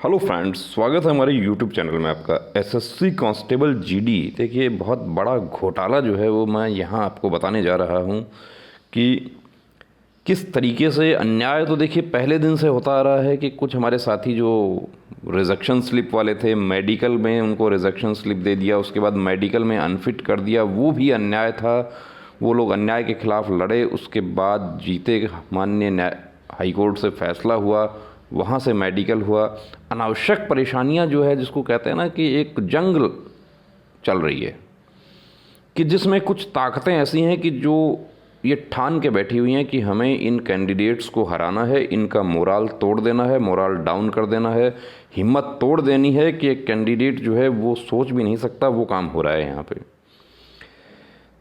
Hello friends, स्वागत है हमारे यूट्यूब चैनल में आपका। एसएससी कांस्टेबल जीडी, देखिए बहुत बड़ा घोटाला जो है वो मैं यहाँ आपको बताने जा रहा हूँ कि किस तरीके से अन्याय। तो देखिए पहले दिन से होता आ रहा है कि कुछ हमारे साथी जो रिजेक्शन स्लिप वाले थे, मेडिकल में उनको रिजेक्शन स्लिप दे दिया, उसके बाद मेडिकल में अनफिट कर दिया, वो भी अन्याय था। वो लोग अन्याय के खिलाफ लड़े, उसके बाद जीते, माननीय न्याय हाई कोर्ट से फैसला हुआ, वहाँ से मेडिकल हुआ। अनावश्यक परेशानियाँ जो है, जिसको कहते हैं ना कि एक जंग चल रही है, कि जिसमें कुछ ताकतें ऐसी हैं कि जो ये ठान के बैठी हुई हैं कि हमें इन कैंडिडेट्स को हराना है, इनका मोराल तोड़ देना है, मोराल डाउन कर देना है, हिम्मत तोड़ देनी है कि एक कैंडिडेट जो है वो सोच भी नहीं सकता, वो काम हो रहा है यहाँ पे।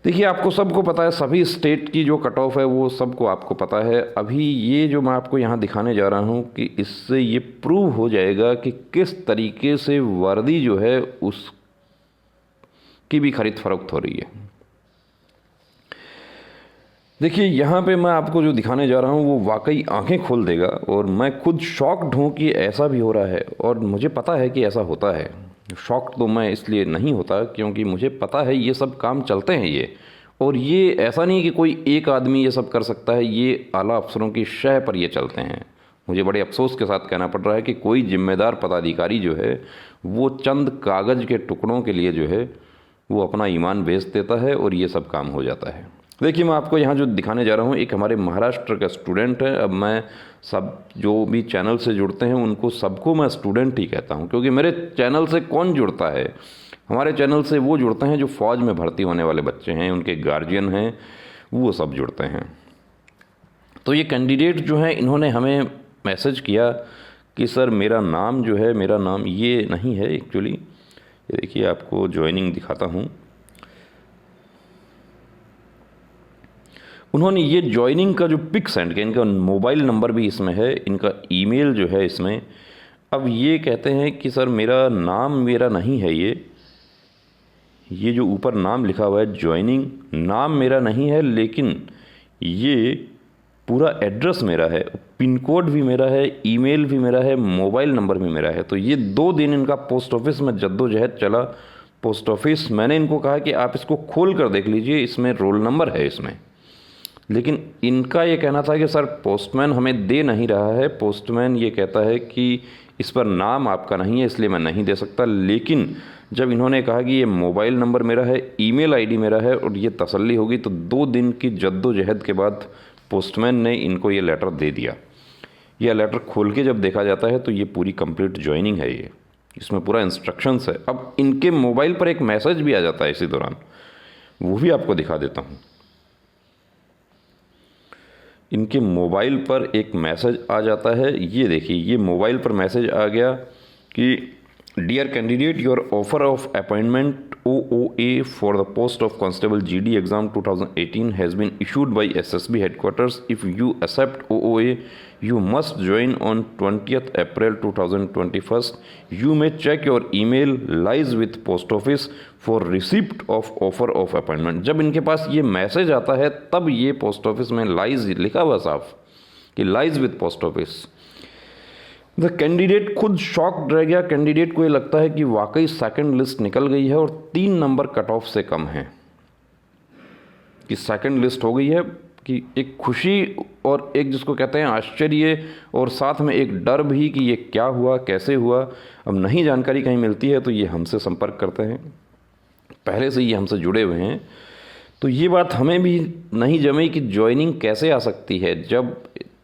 देखिए आपको सबको पता है, सभी स्टेट की जो कट ऑफ है वो सबको आपको पता है। अभी ये जो मैं आपको यहाँ दिखाने जा रहा हूँ कि इससे ये प्रूव हो जाएगा कि किस तरीके से वर्दी जो है उसकी भी खरीद फरोख्त हो रही है। देखिए यहाँ पे मैं आपको जो दिखाने जा रहा हूँ वो वाकई आंखें खोल देगा, और मैं खुद शॉक्ड हूँ कि ऐसा भी हो रहा है, और मुझे पता है कि ऐसा होता है। शॉक्ड तो मैं इसलिए नहीं होता क्योंकि मुझे पता है ये सब काम चलते हैं ये, और ये ऐसा नहीं कि कोई एक आदमी ये सब कर सकता है, ये आला अफसरों की शह पर ये चलते हैं। मुझे बड़े अफसोस के साथ कहना पड़ रहा है कि कोई जिम्मेदार पदाधिकारी जो है वो चंद कागज़ के टुकड़ों के लिए जो है वो अपना ईमान बेच देता है और ये सब काम हो जाता है। देखिए मैं आपको यहाँ जो दिखाने जा रहा हूँ, एक हमारे महाराष्ट्र का स्टूडेंट है। अब मैं सब जो भी चैनल से जुड़ते हैं उनको सबको मैं स्टूडेंट ही कहता हूँ, क्योंकि मेरे चैनल से कौन जुड़ता है? हमारे चैनल से वो जुड़ते हैं जो फ़ौज में भर्ती होने वाले बच्चे हैं, उनके गार्जियन हैं, वो सब जुड़ते हैं। तो ये कैंडिडेट जो हैं, इन्होंने हमें मैसेज किया कि सर मेरा नाम जो है, मेरा नाम ये नहीं है एक्चुअली। ये देखिए आपको ज्वाइनिंग दिखाता हूँ। उन्होंने ये ज्वाइनिंग का जो पिक सेंड किया, इनका मोबाइल नंबर भी इसमें है, इनका ईमेल जो है इसमें। अब ये कहते हैं कि सर मेरा नाम मेरा नहीं है, ये जो ऊपर नाम लिखा हुआ है ज्वाइनिंग, नाम मेरा नहीं है, लेकिन ये पूरा एड्रेस मेरा है, पिन कोड भी मेरा है, ईमेल भी मेरा है, मोबाइल नंबर भी मेरा है। तो ये 2 दिन इनका पोस्ट ऑफिस में जद्दोजहद चला। पोस्ट ऑफिस, मैंने इनको कहा कि आप इसको खोल कर देख लीजिए, इसमें रोल नंबर है इसमें, लेकिन इनका ये कहना था कि सर पोस्टमैन हमें दे नहीं रहा है, पोस्टमैन ये कहता है कि इस पर नाम आपका नहीं है, इसलिए मैं नहीं दे सकता। लेकिन जब इन्होंने कहा कि ये मोबाइल नंबर मेरा है, ईमेल आईडी मेरा है और ये तसल्ली होगी, तो 2 दिन की जद्दोजहद के बाद पोस्टमैन ने इनको ये लेटर दे दिया। यह लेटर खोल के जब देखा जाता है तो ये पूरी कंप्लीट ज्वाइनिंग है, ये इसमें पूरा इंस्ट्रक्शंस है। अब इनके मोबाइल पर एक मैसेज भी आ जाता है इसी दौरान, वो भी आपको दिखा देता हूँ। इनके मोबाइल पर एक मैसेज आ जाता है, ये देखिए, ये मोबाइल पर मैसेज आ गया कि dear candidate, your offer of appointment OOA for the post of Constable GD exam 2018 has been issued by SSB headquarters. If you accept OOA, you must join on 20th April 2021. You may check your email lies with post office for receipt of offer of appointment. जब इनके पास ये message आता है तब ये post office में lies लिखा हुआ साफ कि lies with post office. The candidate खुद शॉक्ड रह गया। कैंडिडेट को ये लगता है कि वाकई सेकंड लिस्ट निकल गई है और 3 नंबर कट ऑफ से कम है, कि सेकंड लिस्ट हो गई है, कि एक खुशी और एक जिसको कहते हैं आश्चर्य, और साथ में एक डर भी कि ये क्या हुआ, कैसे हुआ। अब नहीं जानकारी कहीं मिलती है तो ये हमसे संपर्क करते हैं, पहले से ये हमसे जुड़े हुए हैं। तो ये बात हमें भी नहीं जमी कि ज्वाइनिंग कैसे आ सकती है जब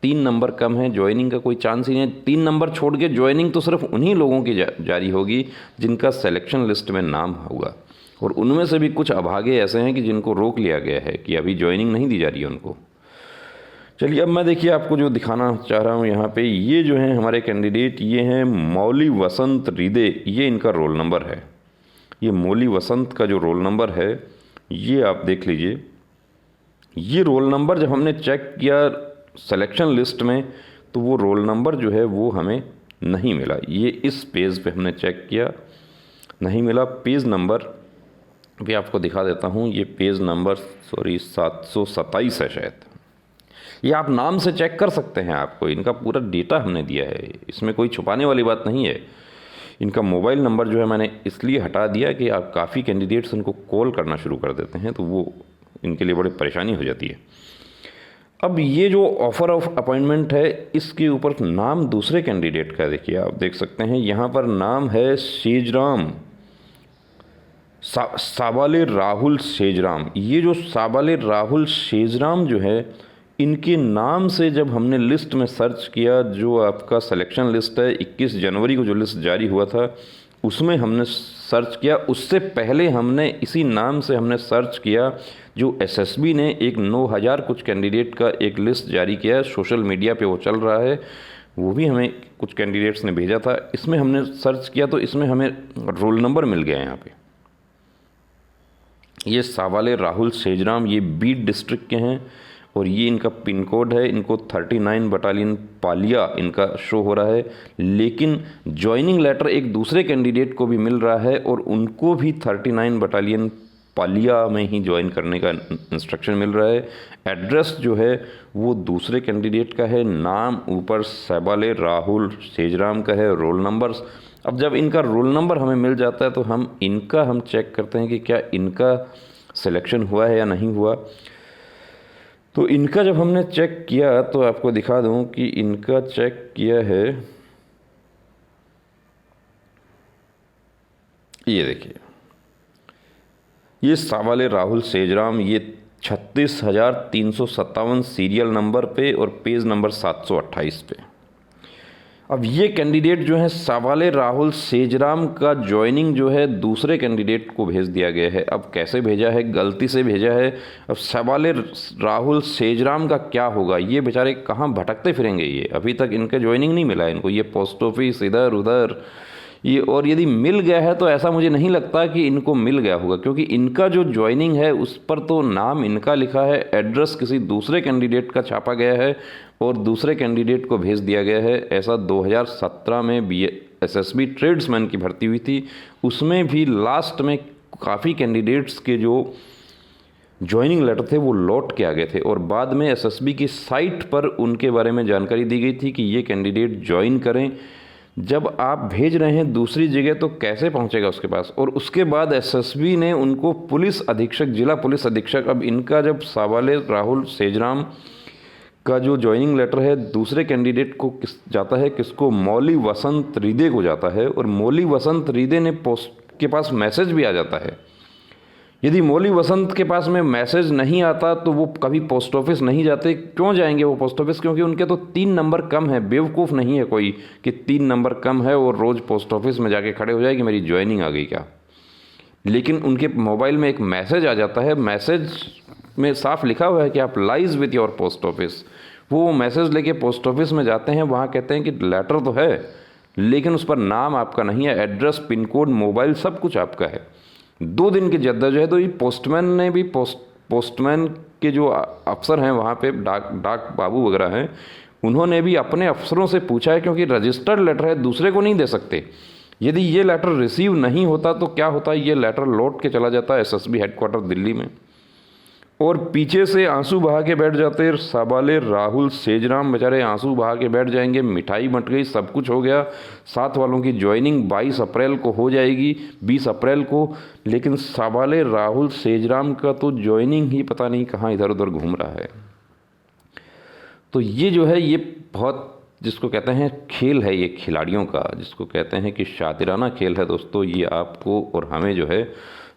3 नंबर कम है, ज्वाइनिंग का कोई चांस ही नहीं है। 3 नंबर छोड़ के ज्वाइनिंग तो सिर्फ उन्हीं लोगों की जारी होगी जिनका सिलेक्शन लिस्ट में नाम होगा, और उनमें से भी कुछ अभागे ऐसे हैं कि जिनको रोक लिया गया है कि अभी ज्वाइनिंग नहीं दी जा रही है उनको। चलिए अब मैं देखिए आपको जो दिखाना चाह रहा हूँ यहाँ पे, ये जो हैं हमारे कैंडिडेट, ये हैं मौली वसंत रिदे, ये इनका रोल नंबर है। ये मौली वसंत का जो रोल नंबर है ये आप देख लीजिए। ये रोल नंबर जब हमने चेक किया सिलेक्शन लिस्ट में तो वो रोल नंबर जो है वो हमें नहीं मिला। ये इस पेज पे हमने चेक किया, नहीं मिला। पेज नंबर भी आपको दिखा देता हूँ, ये पेज नंबर 727 है शायद, ये आप नाम से चेक कर सकते हैं, आपको इनका पूरा डेटा हमने दिया है, इसमें कोई छुपाने वाली बात नहीं है। इनका मोबाइल नंबर जो है मैंने इसलिए हटा दिया कि आप काफ़ी कैंडिडेट्स उनको कॉल करना शुरू कर देते हैं, तो वो इनके लिए बड़ी परेशानी हो जाती है। अब ये जो ऑफ़र ऑफ अपॉइंटमेंट है, इसके ऊपर नाम दूसरे कैंडिडेट का देखिए, आप देख सकते हैं यहाँ पर नाम है सेजराम, साबाले राहुल सेजराम। ये जो साबाले राहुल सेजराम जो है, इनके नाम से जब हमने लिस्ट में सर्च किया, जो आपका सिलेक्शन लिस्ट है 21 जनवरी को जो लिस्ट जारी हुआ था उसमें हमने सर्च किया, उससे पहले हमने इसी नाम से हमने सर्च किया जो एसएसबी ने एक 9000 कुछ कैंडिडेट का एक लिस्ट जारी किया है, सोशल मीडिया पे वो चल रहा है, वो भी हमें कुछ कैंडिडेट्स ने भेजा था, इसमें हमने सर्च किया तो इसमें हमें रोल नंबर मिल गया। यहाँ पे ये सावाले राहुल सेजराम, ये बीड डिस्ट्रिक्ट के हैं और ये इनका पिन कोड है, इनको 39 बटालियन पालिया इनका शो हो रहा है, लेकिन ज्वाइनिंग लेटर एक दूसरे कैंडिडेट को भी मिल रहा है और उनको भी 39 बटालियन पालिया में ही ज्वाइन करने का इंस्ट्रक्शन मिल रहा है। एड्रेस जो है वो दूसरे कैंडिडेट का है, नाम ऊपर साबाले राहुल सेजराम का है, रोल नंबर्स। अब जब इनका रोल नंबर हमें मिल जाता है तो हम चेक करते हैं कि क्या इनका सिलेक्शन हुआ है या नहीं हुआ। तो इनका जब हमने चेक किया तो आपको दिखा दूं कि इनका चेक किया है, ये देखिए, ये सावाले राहुल सेजराम, ये 36,357 सीरियल नंबर पे और पेज नंबर 728 पे। अब ये कैंडिडेट जो है सावाले राहुल सेजराम का ज्वाइनिंग जो है दूसरे कैंडिडेट को भेज दिया गया है। अब कैसे भेजा है, गलती से भेजा है। अब सावाले राहुल सेजराम का क्या होगा, ये बेचारे कहाँ भटकते फिरेंगे, ये अभी तक इनका ज्वाइनिंग नहीं मिला इनको, ये पोस्ट ऑफिस इधर उधर ये, और यदि मिल गया है तो ऐसा मुझे नहीं लगता कि इनको मिल गया होगा, क्योंकि इनका जो ज्वाइनिंग है उस पर तो नाम इनका लिखा है, एड्रेस किसी दूसरे कैंडिडेट का छापा गया है और दूसरे कैंडिडेट को भेज दिया गया है। ऐसा 2017 में एसएसबी ट्रेड्समैन की भर्ती हुई थी, उसमें भी लास्ट में काफ़ी कैंडिडेट्स के जो ज्वाइनिंग लेटर थे वो लौट के आ गए थे और बाद में एसएसबी की साइट पर उनके बारे में जानकारी दी गई थी कि ये कैंडिडेट ज्वाइन करें। जब आप भेज रहे हैं दूसरी जगह तो कैसे पहुंचेगा उसके पास। और उसके बाद एसएसबी ने उनको पुलिस अधीक्षक, जिला पुलिस अधीक्षक, अब इनका जब सावाले राहुल सेजराम का जो ज्वाइनिंग लेटर है दूसरे कैंडिडेट को जाता है, किसको, मौली वसंत रीदे को जाता है और मौली वसंत रीदे ने पोस्ट के पास मैसेज भी आ जाता है। यदि मौली वसंत के पास में मैसेज नहीं आता तो वो कभी पोस्ट ऑफिस नहीं जाते। क्यों जाएंगे वो पोस्ट ऑफिस, क्योंकि उनके तो 3 नंबर कम है। बेवकूफ़ नहीं है कोई कि 3 नंबर कम है और रोज़ पोस्ट ऑफिस में जाके खड़े हो जाए कि मेरी ज्वाइनिंग आ गई क्या। लेकिन उनके मोबाइल में एक मैसेज आ जाता है, मैसेज में साफ लिखा हुआ है कि आप lies with your post office. वो मैसेज लेके पोस्ट ऑफिस में जाते हैं, वहाँ कहते हैं कि लेटर तो है लेकिन उस पर नाम आपका नहीं है, एड्रेस, पिन कोड, मोबाइल सब कुछ आपका है। 2 दिन की जद्दोजहद हुई। पोस्टमैन ने भी पोस्टमैन के जो अफसर हैं वहाँ पे, डाक बाबू वगैरह हैं, उन्होंने भी अपने अफसरों से पूछा है, क्योंकि रजिस्टर्ड लेटर है, दूसरे को नहीं दे सकते। यदि ये लेटर रिसीव नहीं होता तो क्या होता है, ये लेटर लौट के चला जाता है एसएसबी हेडक्वार्टर दिल्ली में और पीछे से आंसू बहा के बैठ जाते साबाले राहुल सेजराम, बेचारे आंसू बहा के बैठ जाएंगे। मिठाई बंट गई, सब कुछ हो गया, साथ वालों की ज्वाइनिंग 22 अप्रैल को हो जाएगी, 20 अप्रैल को, लेकिन साबाले राहुल सेजराम का तो ज्वाइनिंग ही पता नहीं कहाँ इधर उधर घूम रहा है। तो ये जो है, ये बहुत, जिसको कहते हैं खेल है, ये खिलाड़ियों का, जिसको कहते हैं कि शातिराना खेल है दोस्तों, ये आपको और हमें जो है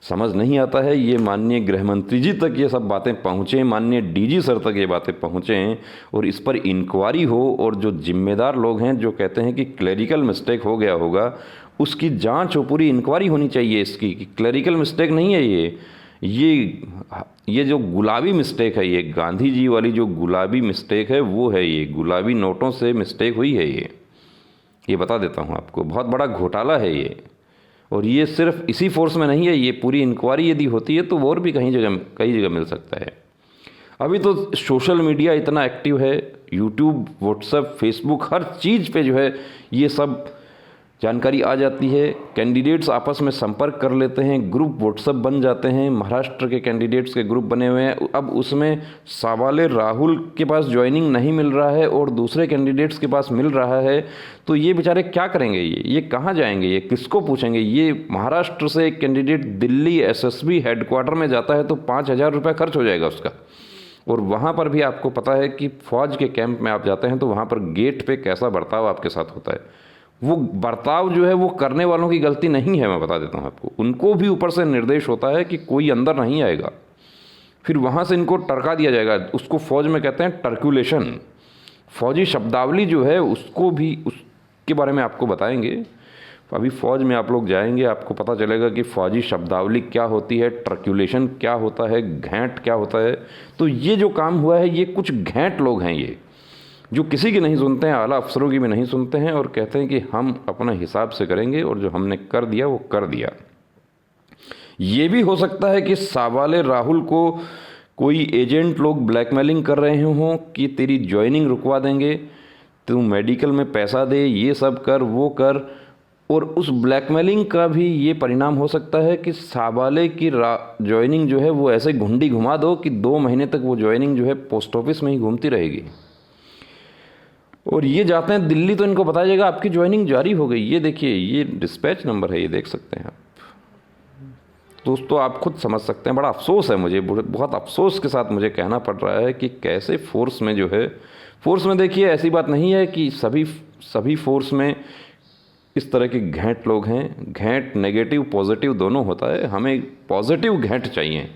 समझ नहीं आता है। ये माननीय गृह मंत्री जी तक ये सब बातें पहुँचें, माननीय डीजी सर तक ये बातें पहुँचें और इस पर इंक्वायरी हो और जो जिम्मेदार लोग हैं जो कहते हैं कि क्लरिकल मिस्टेक हो गया होगा, उसकी जांच हो, पूरी इंक्वायरी होनी चाहिए इसकी कि क्लरिकल मिस्टेक नहीं है ये जो गुलाबी मिस्टेक है, ये गांधी जी वाली जो गुलाबी मिस्टेक है वो है, ये गुलाबी नोटों से मिस्टेक हुई है। ये बता देता हूँ आपको, बहुत बड़ा घोटाला है ये। और ये सिर्फ इसी फोर्स में नहीं है, ये पूरी इंक्वायरी यदि होती है तो और भी कई जगह मिल सकता है। अभी तो सोशल मीडिया इतना एक्टिव है, यूट्यूब, व्हाट्सएप, फेसबुक, हर चीज़ पे जो है ये सब जानकारी आ जाती है, कैंडिडेट्स आपस में संपर्क कर लेते हैं, ग्रुप व्हाट्सएप बन जाते हैं। महाराष्ट्र के कैंडिडेट्स के ग्रुप बने हुए हैं। अब उसमें सावाले राहुल के पास ज्वाइनिंग नहीं मिल रहा है और दूसरे कैंडिडेट्स के पास मिल रहा है, तो ये बेचारे क्या करेंगे? ये कहाँ जाएंगे? ये किसको पूछेंगे? ये महाराष्ट्र से एक कैंडिडेट दिल्ली एसएसबी हेडक्वार्टर में जाता है तो 5,000 रुपये खर्च हो जाएगा उसका। और वहाँ पर भी आपको पता है कि फौज के कैंप में आप जाते हैं तो वहाँ पर गेट पे कैसा बर्ताव आपके साथ होता है। वो बर्ताव जो है वो करने वालों की गलती नहीं है, मैं बता देता हूँ आपको। उनको भी ऊपर से निर्देश होता है कि कोई अंदर नहीं आएगा, फिर वहाँ से इनको टरका दिया जाएगा। उसको फौज में कहते हैं टर्कुलेशन। फौजी शब्दावली जो है उसको भी, उसके बारे में आपको बताएंगे। अभी फौज में आप लोग जाएंगे, आपको पता चलेगा कि फौजी शब्दावली क्या होती है, टर्कुलेशन क्या होता है, घेंट क्या होता है। तो ये जो काम हुआ है, ये कुछ घेंट लोग हैं ये, जो किसी की नहीं सुनते हैं, आला अफसरों की भी नहीं सुनते हैं और कहते हैं कि हम अपना हिसाब से करेंगे और जो हमने कर दिया वो कर दिया। ये भी हो सकता है कि सावाले राहुल को कोई एजेंट लोग ब्लैकमेलिंग कर रहे हों कि तेरी ज्वाइनिंग रुकवा देंगे, तू मेडिकल में पैसा दे, ये सब कर, वो कर। और उस ब्लैकमेलिंग का भी ये परिणाम हो सकता है कि सावाले की ज्वाइनिंग जो है वो ऐसे घुंडी घुमा दो कि 2 महीने तक वो ज्वाइनिंग जो है पोस्ट ऑफिस में ही घूमती रहेगी। और ये जाते हैं दिल्ली तो इनको बताया जाएगा आपकी ज्वाइनिंग जारी हो गई। ये देखिए, ये डिस्पैच नंबर है, ये देख सकते हैं आप दोस्तों, आप खुद समझ सकते हैं। बड़ा अफसोस है मुझे, बहुत अफसोस के साथ मुझे कहना पड़ रहा है कि कैसे फोर्स में जो है, फोर्स में देखिए ऐसी बात नहीं है कि सभी फोर्स में इस तरह के घेंट लोग हैं। घेंट नेगेटिव पॉजिटिव दोनों होता है। हमें पॉजिटिव घेंट चाहिए,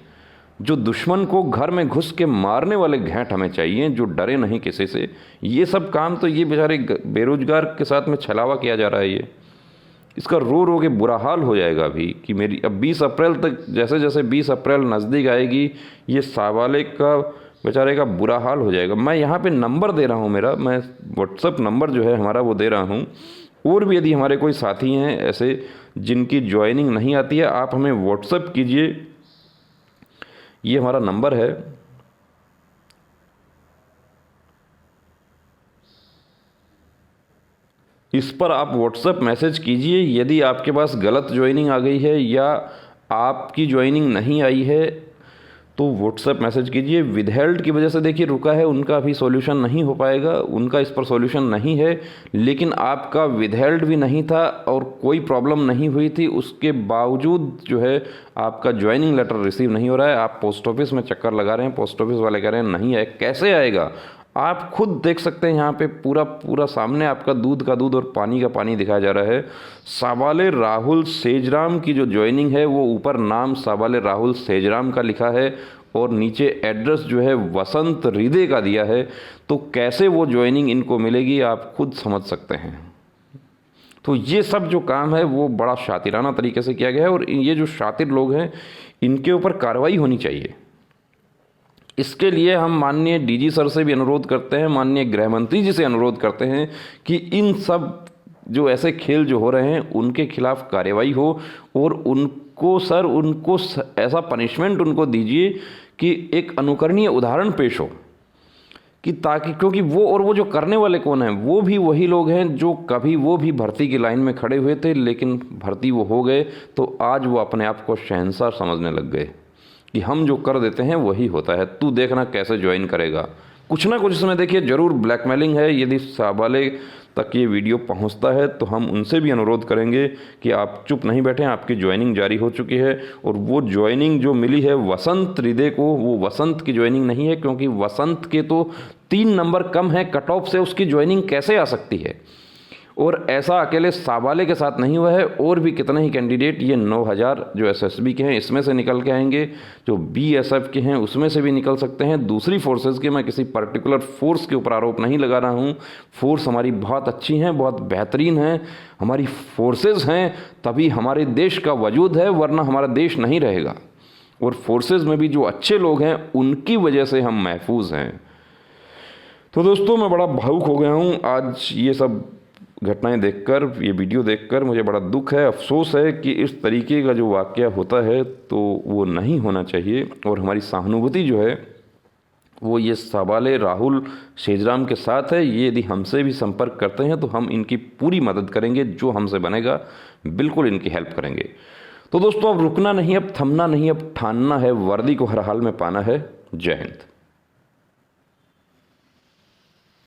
जो दुश्मन को घर में घुस के मारने वाले घेंट हमें चाहिए, जो डरे नहीं किसी से। ये सब काम तो ये बेचारे बेरोजगार के साथ में छलावा किया जा रहा है। ये इसका रो रो के बुरा हाल हो जाएगा अभी कि मेरी अब 20 अप्रैल तक, जैसे जैसे 20 अप्रैल नज़दीक आएगी, ये सावाले का बेचारे का बुरा हाल हो जाएगा। मैं यहाँ पे नंबर दे रहा हूँ मेरा, मैं व्हाट्सअप नंबर जो है हमारा वो दे रहा हूँ। और भी यदि हमारे कोई साथी हैं ऐसे जिनकी ज्वाइनिंग नहीं आती है, आप हमें व्हाट्सअप कीजिए। ये हमारा नंबर है, इस पर आप व्हाट्सएप मैसेज कीजिए। यदि आपके पास गलत ज्वाइनिंग आ गई है या आपकी ज्वाइनिंग नहीं आई है तो व्हाट्सएप मैसेज कीजिए। विदहेल्ड की वजह से देखिए रुका है, उनका अभी सॉल्यूशन नहीं हो पाएगा, उनका इस पर सॉल्यूशन नहीं है। लेकिन आपका विदहेल्ड भी नहीं था और कोई प्रॉब्लम नहीं हुई थी, उसके बावजूद जो है आपका ज्वाइनिंग लेटर रिसीव नहीं हो रहा है। आप पोस्ट ऑफिस में चक्कर लगा रहे हैं, पोस्ट ऑफिस वाले कह रहे हैं नहीं है। कैसे आएगा? आप खुद देख सकते हैं यहाँ पे पूरा सामने आपका दूध का दूध और पानी का पानी दिखाया जा रहा है। सावाले राहुल सेजराम की जो ज्वाइनिंग है वो ऊपर नाम सावाले राहुल सेजराम का लिखा है और नीचे एड्रेस जो है वसंत हृदय का दिया है। तो कैसे वो ज्वाइनिंग इनको मिलेगी आप खुद समझ सकते हैं। तो ये सब जो काम है वो बड़ा शातिराना तरीके से किया गया है और ये जो शातिर लोग हैं इनके ऊपर कार्रवाई होनी चाहिए। इसके लिए हम माननीय डीजी सर से भी अनुरोध करते हैं, माननीय गृह मंत्री जी से अनुरोध करते हैं कि इन सब जो ऐसे खेल जो हो रहे हैं उनके खिलाफ कार्रवाई हो और उनको ऐसा पनिशमेंट उनको दीजिए कि एक अनुकरणीय उदाहरण पेश हो कि ताकि, क्योंकि वो जो करने वाले कौन हैं, वो भी वही लोग हैं जो कभी वो भी भर्ती की लाइन में खड़े हुए थे लेकिन भर्ती वो हो गए तो आज वो अपने आप को शहंशाह समझने लग गए कि हम जो कर देते हैं वही होता है, तू देखना कैसे ज्वाइन करेगा। कुछ ना कुछ इसमें देखिए जरूर ब्लैकमेलिंग है। यदि सावाले तक ये वीडियो पहुंचता है तो हम उनसे भी अनुरोध करेंगे कि आप चुप नहीं बैठें, आपकी ज्वाइनिंग जारी हो चुकी है। और वो ज्वाइनिंग जो मिली है वसंत हृदय को, वो वसंत की ज्वाइनिंग नहीं है, क्योंकि वसंत के तो 3 नंबर कम है कट ऑफ से, उसकी ज्वाइनिंग कैसे आ सकती है। और ऐसा अकेले सावाले के साथ नहीं हुआ है, और भी कितने ही कैंडिडेट, ये 9000 जो एसएसबी के हैं इसमें से निकल के आएंगे, जो बीएसएफ के हैं उसमें से भी निकल सकते हैं, दूसरी फोर्सेस के। मैं किसी पर्टिकुलर फोर्स के ऊपर आरोप नहीं लगा रहा हूँ। फोर्स हमारी बहुत अच्छी हैं, बहुत बेहतरीन हैं, हमारी फोर्सेस हैं तभी हमारे देश का वजूद है, वरना हमारा देश नहीं रहेगा। और फोर्सेस में भी जो अच्छे लोग हैं उनकी वजह से हम महफूज हैं। तो दोस्तों मैं बड़ा भावुक हो गया हूँ आज ये सब घटनाएं देखकर, ये वीडियो देखकर मुझे बड़ा दुख है, अफसोस है कि इस तरीके का जो वाक़या होता है तो वो नहीं होना चाहिए। और हमारी सहानुभूति जो है वो ये सवाल राहुल शेजराम के साथ है। ये यदि हमसे भी संपर्क करते हैं तो हम इनकी पूरी मदद करेंगे, जो हमसे बनेगा बिल्कुल इनकी हेल्प करेंगे। तो दोस्तों अब रुकना नहीं, अब थमना नहीं, अब ठानना है, वर्दी को हर हाल में पाना है। जय हिंद।